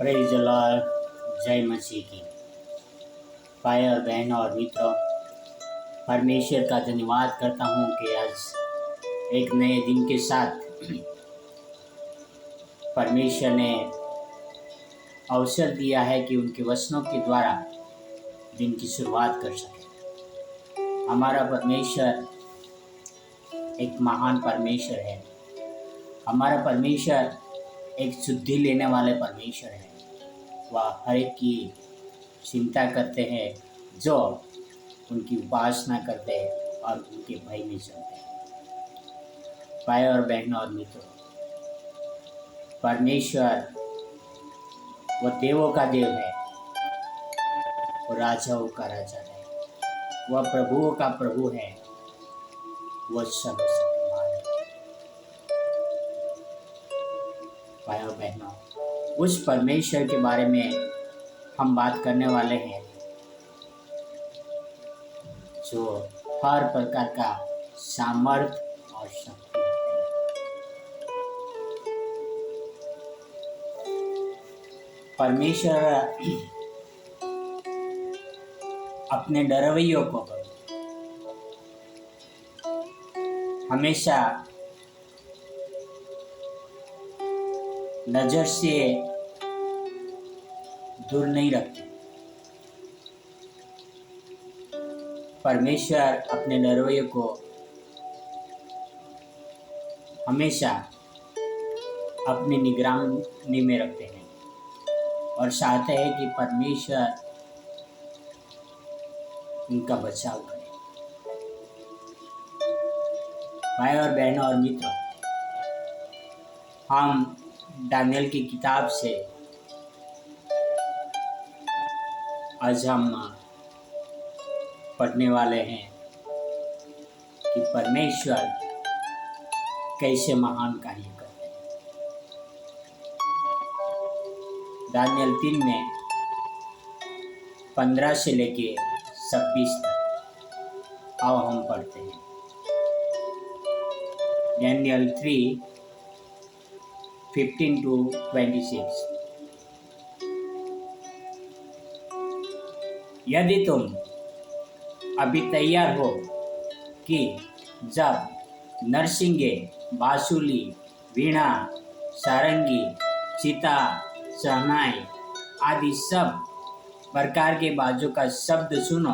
Praise the Lord. जय मसीह की। भाई और बहनों और मित्रों, परमेश्वर का धन्यवाद करता हूँ कि आज एक नए दिन के साथ परमेश्वर ने अवसर दिया है कि उनके वचनों के द्वारा दिन की शुरुआत कर सके। हमारा परमेश्वर एक महान परमेश्वर है। हमारा परमेश्वर एक शुद्धि लेने वाले परमेश्वर है। वह हर एक की चिंता करते हैं जो उनकी उपासना करते हैं और उनके भय में चलते हैं। भाई और बहनों और मित्रों, परमेश्वर वो देवों का देव है, वो राजाओं का राजा है, वह प्रभुओं का प्रभु है, वह सर्वशक्तिमान है। भाई और बहनों, उस परमेश्वर के बारे में हम बात करने वाले हैं जो हर प्रकार का सामर्थ और शक्ति रखते हैं। परमेश्वर अपने डरवैयों को हमेशा नजर से दूर नहीं रखते। परमेश्वर अपने डरवैयों को हमेशा अपनी निगरानी में रखते हैं और चाहते हैं कि परमेश्वर उनका बचाव करे। भाई और बहनों और मित्रों, हम दानियल की किताब से आज हम पढ़ने वाले हैं कि परमेश्वर कैसे महान कार्य करते हैं। दानियल 3 में 15 से लेके 26 तक आओ हम पढ़ते हैं। Daniel 3 15 to 26। यदि तुम अभी तैयार हो कि जब नरसिंगे, बांसुरी, वीणा, सारंगी, चिता, शहनाई आदि सब प्रकार के बाजों का शब्द सुनो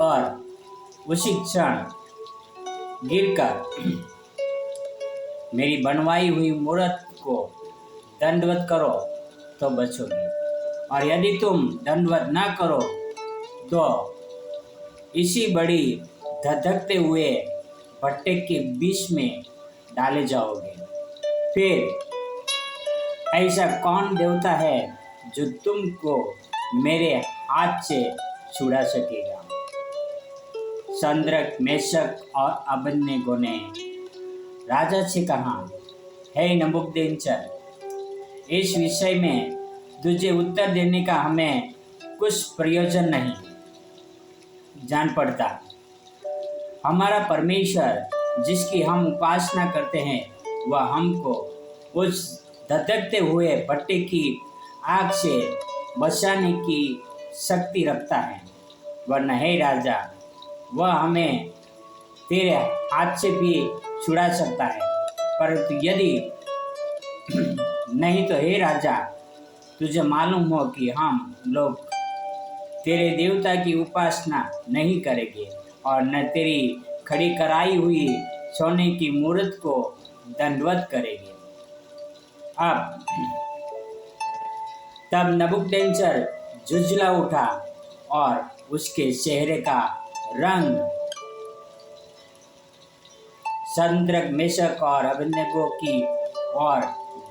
और उसी क्षण गिरकर मेरी बनवाई हुई मूर्त को दंडवत करो तो बचोगे, और यदि तुम दंडवत ना करो तो इसी बड़ी धधकते हुए भट्टे के बीच में डाले जाओगे। फिर ऐसा कौन देवता है जो तुमको मेरे हाथ से छुड़ा सकेगा? शद्रक, मेशक और अबेदनगो ने राजा से कहा, हे नबूकदनेस्सर, इस विषय में तुझे उत्तर देने का हमें कुछ प्रयोजन नहीं जान पड़ता। हमारा परमेश्वर जिसकी हम उपासना करते हैं वह हमको उस धधकते हुए भट्टे की आग से बचाने की शक्ति रखता है, वरना हे राजा, वह हमें तेरे हाथ से भी छुड़ा सकता है। परंतु यदि नहीं तो हे राजा, तुझे मालूम हो कि हम लोग तेरे देवता की उपासना नहीं करेंगे और न तेरी खड़ी कराई हुई सोने की मूर्त को दंडवत करेंगे। अब तब नबूकदनेस्सर झुंझला उठा और उसके चेहरे का रंग शद्रक, मेशक और अबेदनगो की ओर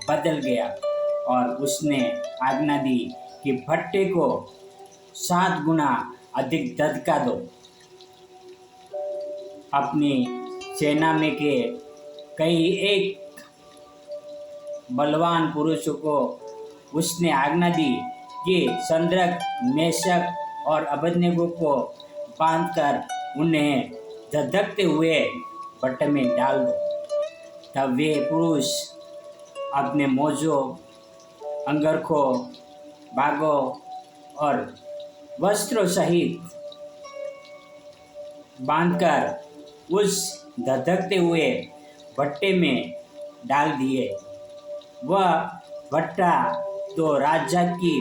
बदल गया और उसने आज्ञा दी कि भट्टे को 7 गुना अधिक धधका दो। अपनी सेना में के कई एक बलवान पुरुषों को उसने आज्ञा दी कि शद्रक, मेशक और अबेदनगो को बांधकर उन्हें धधकते हुए भट्टे में डाल दो। तब वे पुरुष अपने मोजों अंगरखों, बागों और वस्त्रों सहित बांधकर उस धधकते हुए भट्टे में डाल दिए। वह भट्टा तो राजा की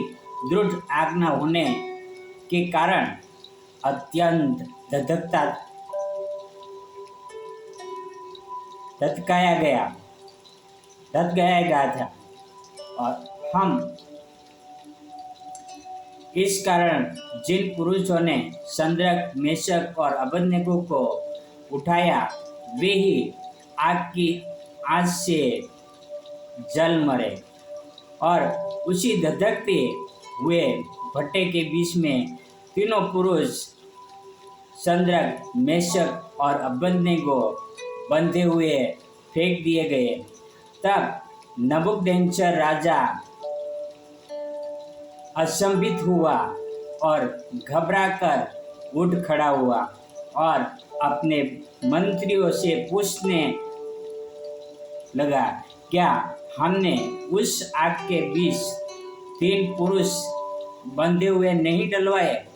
दृढ़ आज्ञा होने के कारण अत्यंत धधकाया गया था और हम इस कारण जिन पुरुषों ने शद्रक, मेशक और अबेदनगो को उठाया वे ही आग की आंच से जल मरे। और उसी धधकते हुए भट्टे के बीच में तीनों पुरुष शद्रक, मेशक और अबेदनगो बंधे हुए फेंक दिए गए। तब नबूकदनेस्सर राजा अचंभित हुआ और घबराकर उठ खड़ा हुआ और अपने मंत्रियों से पूछने लगा, क्या हमने उस आग के बीच 3 पुरुष बंधे हुए नहीं डलवाए?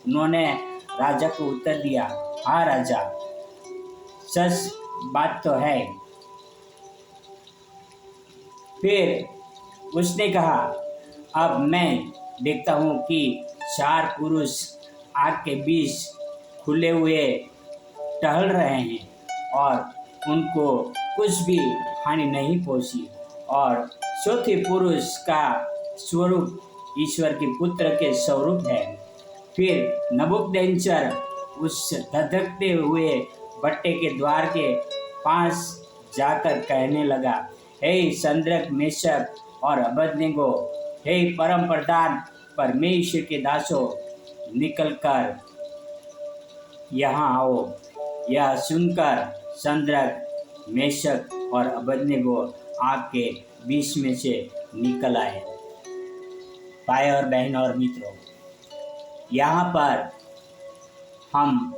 उन्होंने राजा को उत्तर दिया, हाँ राजा, सच बात तो है। फिर उसने कहा, अब मैं देखता हूँ कि 4 पुरुष आग के बीच खुले हुए टहल रहे हैं और उनको कुछ भी हानि नहीं पहुँची, और चौथे पुरुष का स्वरूप ईश्वर के पुत्र के स्वरूप है। फिर नबूकदनेस्सर उस धधकते हुए भट्टे के द्वार के पास जाकर कहने लगा, हे शद्रक, मेशक और अबेदनगो, हे परम प्रधान परमेश्वर के दासों, निकल कर यहाँ आओ। यह सुनकर शद्रक, मेशक और अबेदनगो आग के बीच में से निकल आए। भाई और बहन और मित्रों, यहाँ पर हम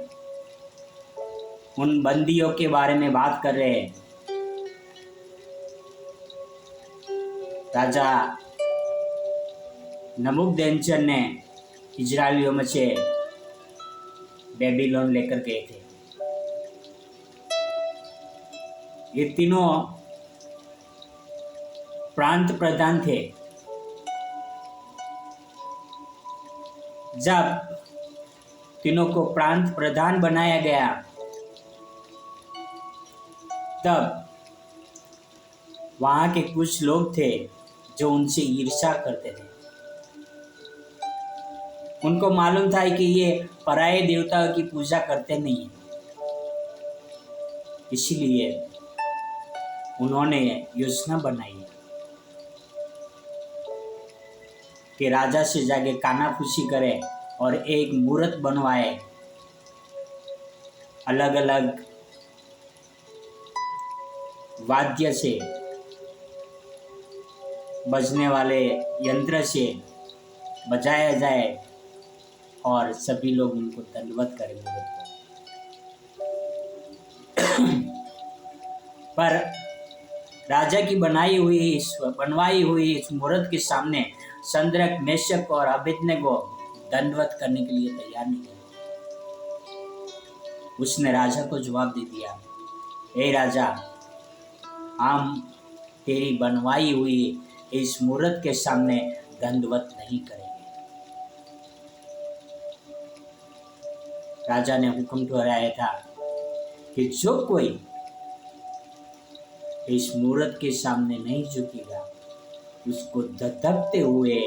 उन बंदियों के बारे में बात कर रहे हैं। राजा नबूकदनेस्सर ने इजरायलियों में से बेबीलोन लेकर गए थे। ये तीनों प्रांत प्रधान थे। जब तीनों को प्रांत प्रधान बनाया गया तब वहाँ के कुछ लोग थे जो उनसे ईर्ष्या करते थे। उनको मालूम था कि ये पराये देवताओं की पूजा करते नहीं, इसलिए उन्होंने योजना बनाई कि राजा से जाके कानाफूसी करें और एक मूर्त बनवाए, अलग अलग वाद्य से, बजने वाले यंत्र से बजाया जाए और सभी लोग उनको दंडवत करें मूर्त को। पर राजा की बनवाई हुई इस मूर्त के सामने शद्रक, मेशक और अबेदनगो दंडवत करने के लिए तैयार नहीं थे। उसने राजा को जवाब दे दिया, हे राजा, हम तेरी बनवाई हुई इस मूर्त के सामने दंडवत नहीं करेंगे। राजा ने हुक्म ठहराया था कि जो कोई इस मूर्त के सामने नहीं झुकेगा उसको धधकते हुए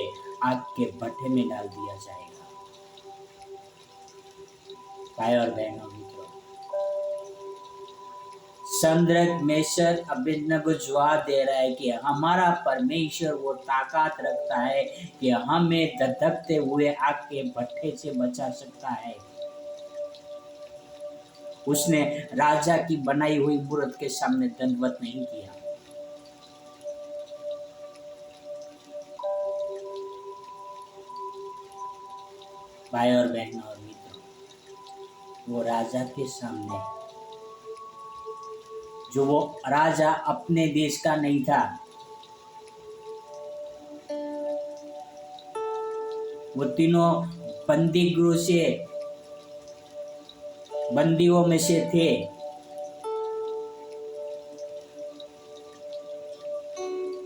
आग के भट्टे में डाल दिया जाएगा। भाई और बहनों, मित्रों, शद्रक, मेशक, अबेदनगो जवाब दे रहा है कि हमारा परमेश्वर वो ताकत रखता है कि हमें धधकते हुए आग के भट्टे से बचा सकता है। उसने राजा की बनाई हुई मूर्त के सामने दंडवत नहीं किया। भाई और बहनों और मित्रों, वो राजा के सामने, जो वो राजा अपने देश का नहीं था, वो तीनों बंदी गृह से बंदियों में से थे।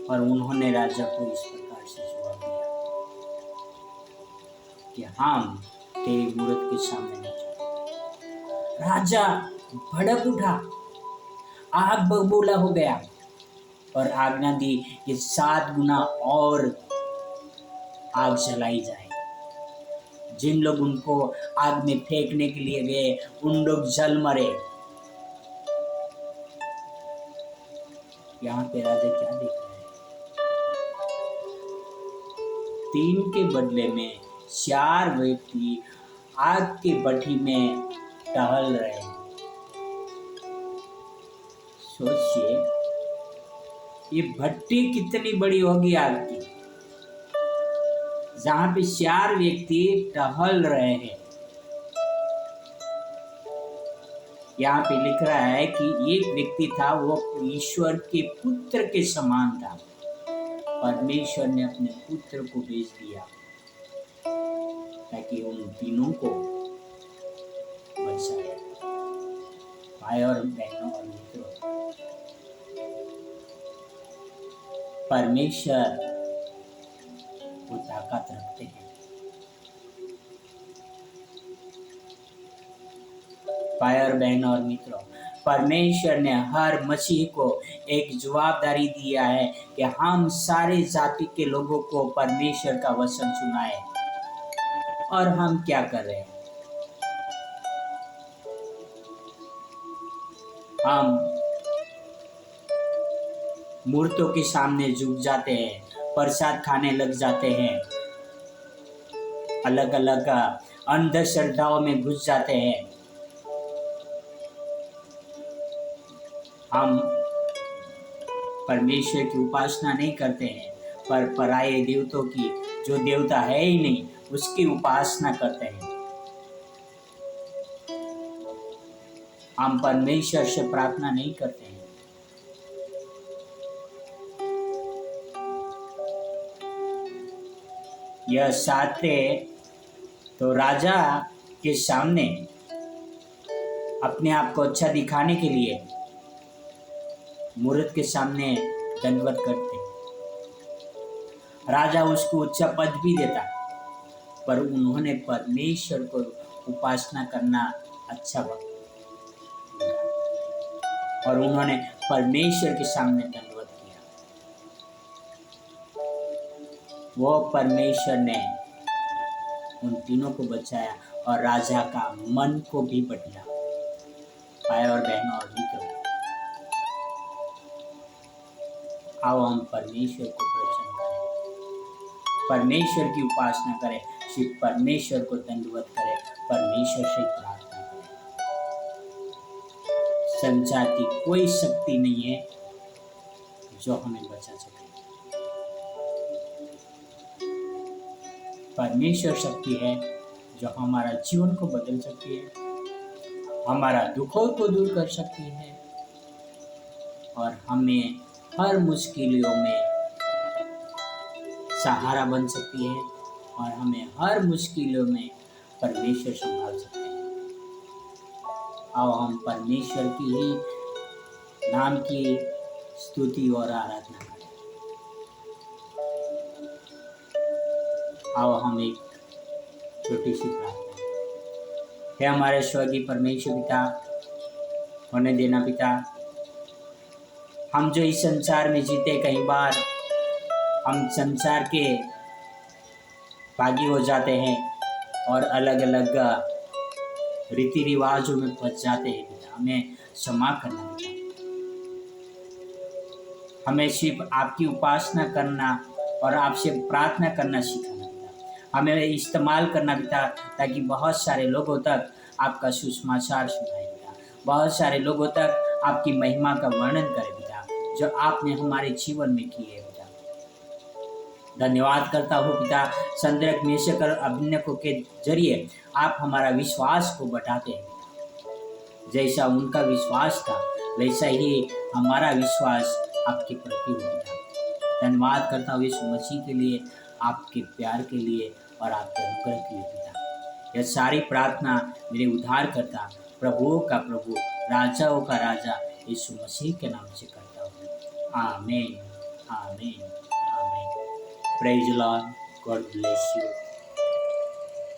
और उन्होंने राजा को इस प्रकार से जवाब दिया कि हम तेरी मूर्त के सामने नहीं झुकेंगे। राजा भड़क उठा, आग बबूला हो गया और आज्ञा दी कि 7 गुना और आग जलाई जाए। जिन लोग उनको आग में फेंकने के लिए गए उन लोग जल मरे। यहाँ पे राजा क्या देख रहे हैं? 3 के बदले में 4 व्यक्ति आग की भट्ठी में टहल रहे हैं। सोचिए ये भट्टी कितनी बड़ी होगी आग की, जहां पे 4 व्यक्ति टहल रहे हैं। यहाँ पे लिख रहा है कि एक व्यक्ति था, वो ईश्वर के पुत्र के समान था। परमेश्वर ने अपने पुत्र को भेज दिया ताकि उन तीनों को बचाए। भाई और बहनों और मित्रों, परमेश्वर वो ताकत रखते हैं। भाई और बहनों और मित्रों, परमेश्वर ने हर मसीह को एक जवाबदारी दिया है कि हम सारे जाति के लोगों को परमेश्वर का वचन सुनाए। और हम क्या कर रहे हैं? हम मूर्तों के सामने झुक जाते हैं, प्रसाद खाने लग जाते हैं, अलग अलग अंधश्रद्धाओं में घुस जाते हैं। हम परमेश्वर की उपासना नहीं करते हैं, पर पराये देवतों की, जो देवता है ही नहीं, उसकी उपासना करते हैं। हम परमेश्वर से प्रार्थना नहीं करते हैं। यह साथे तो राजा के सामने अपने आप को अच्छा दिखाने के लिए मूर्त के सामने दंडवत करते। राजा उसको उच्च पद भी देता, पर उन्होंने परमेश्वर को उपासना करना अच्छा लगा और उन्होंने परमेश्वर के सामने दंडवत किया। वो परमेश्वर ने उन तीनों को बचाया और राजा का मन को भी बदला। भाई और बहनों और मित्रों, आओ हम परमेश्वर को प्रसन्न करें, परमेश्वर की उपासना करें, सिर्फ परमेश्वर को दंडवत करें, परमेश्वर से प्रार्थना करें। संसार की कोई शक्ति नहीं है जो हमें बचा सके। परमेश्वर शक्ति है जो हमारा जीवन को बदल सकती है, हमारा दुखों को दूर कर सकती है और हमें हर मुश्किलों में सहारा बन सकती है और हमें हर मुश्किलों में परमेश्वर संभाल सकते हैं। आओ हम परमेश्वर की ही नाम की स्तुति और आराधना करें। आओ हम एक छोटी सी प्रार्थना करें। हे हमारे स्वर्गीय परमेश्वर पिता, होने देना पिता, हम जो इस संसार में जीते, कई बार हम संसार के भागी हो जाते हैं और अलग अलग रीति रिवाजों में फंस जाते हैं पिता। हमें क्षमा करना पिता, हमें सिर्फ आपकी उपासना करना और आपसे प्रार्थना करना सीखना पिता। हमें इस्तेमाल करना पिता, ताकि बहुत सारे लोगों तक आपका सुसमाचार सुनाए पिता, बहुत सारे लोगों तक आपकी महिमा का वर्णन करें पिता, जो आपने हमारे जीवन में किए पिता। धन्यवाद करता हूँ पिता, संदर्भ मेशक और अभिनव के जरिए आप हमारा विश्वास को बढ़ाते हैं पिता। जैसा उनका विश्वास था वैसा ही हमारा विश्वास आपके प्रति हो पिता। धन्यवाद करता हूँ यीशु मसीह के लिए, आपके प्यार के लिए और आपके अनुग्रह के लिए पिता। यह सारी प्रार्थना मेरे उद्धारकर्ता, प्रभुओं का प्रभु, राजाओं का राजा यीशु मसीह के नाम से करता हूँ। आमीन, आमीन, आमीन। Praise the Lord, God bless you.